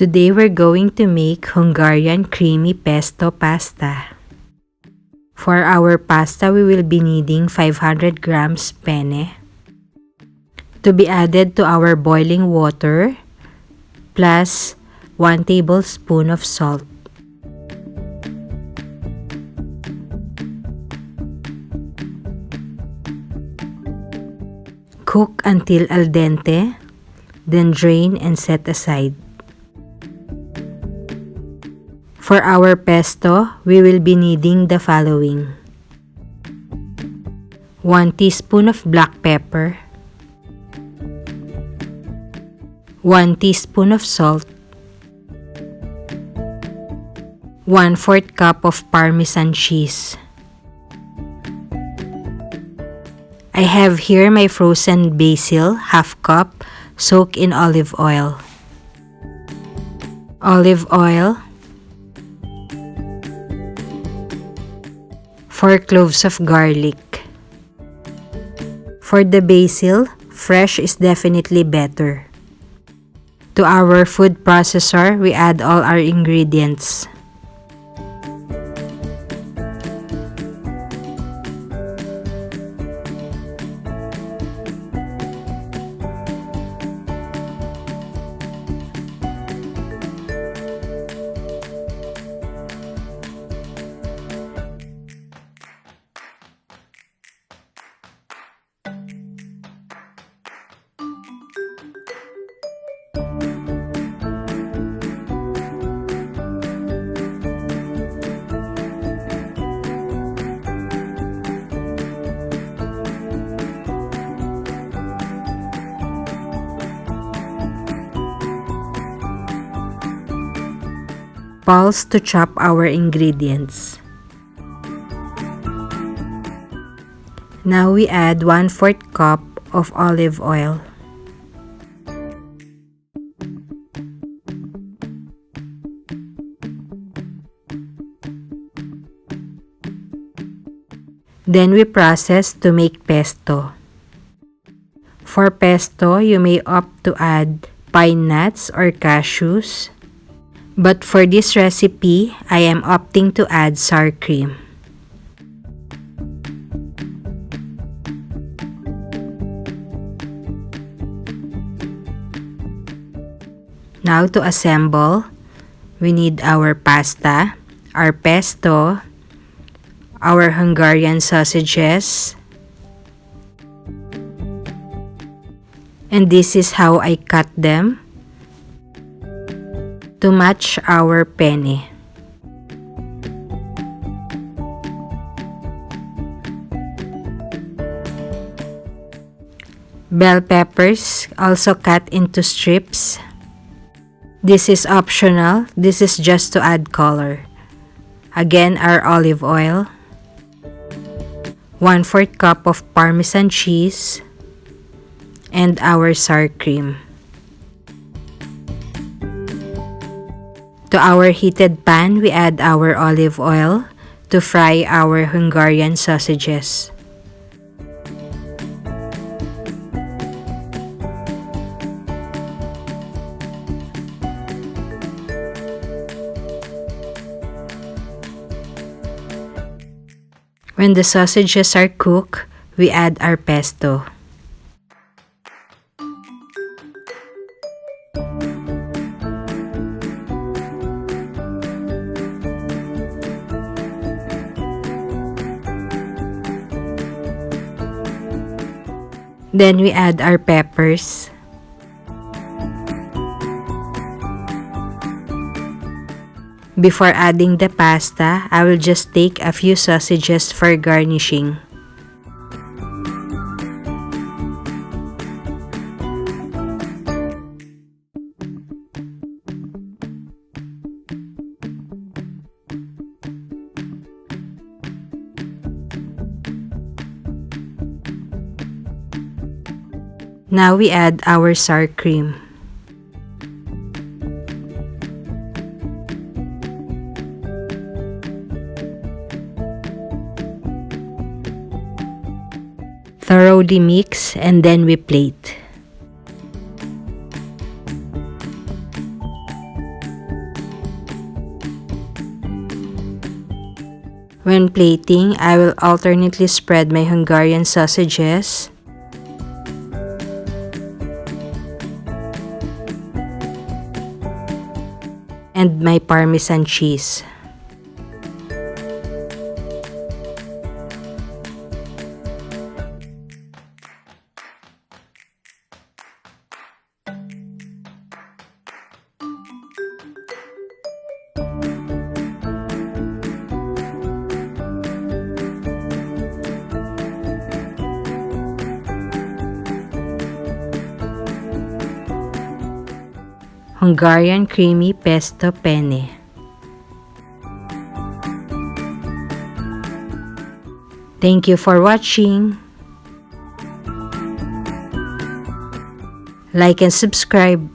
Today we're going to make Hungarian creamy pesto pasta. For our pasta, we will be needing 500 grams penne to be added to our boiling water plus 1 tablespoon of salt. Cook until al dente, then drain and set aside. For our pesto, we will be needing the following: 1 teaspoon of black pepper, 1 teaspoon of salt, 1/4 cup of Parmesan cheese. I have here my frozen basil, half cup, soaked in olive oil. Olive oil, 4 cloves of garlic. For the basil, fresh is definitely better. To our food processor, we add all our ingredients. Pulse to chop our ingredients. Now we add 1/4 cup of olive oil. Then we process to make pesto. For pesto, you may opt to add pine nuts or cashews. But for this recipe, I am opting to add sour cream. Now to assemble, we need our pasta, our pesto, our Hungarian sausages, and this is how I cut them to match our penne. Bell peppers also cut into strips. This is optional. This is just to add color. Again, our olive oil, 1/4 cup of Parmesan cheese, and our sour cream. To our heated pan, we add our olive oil to fry our Hungarian sausages. When the sausages are cooked, we add our pesto. Then we add our peppers. Before adding the pasta, I will just take a few sausages for garnishing. Now we add our sour cream. Thoroughly mix and then we plate. When plating, I will alternately spread my Hungarian sausages and my Parmesan cheese. Hungarian creamy pesto penne. Thank you for watching. Like and subscribe.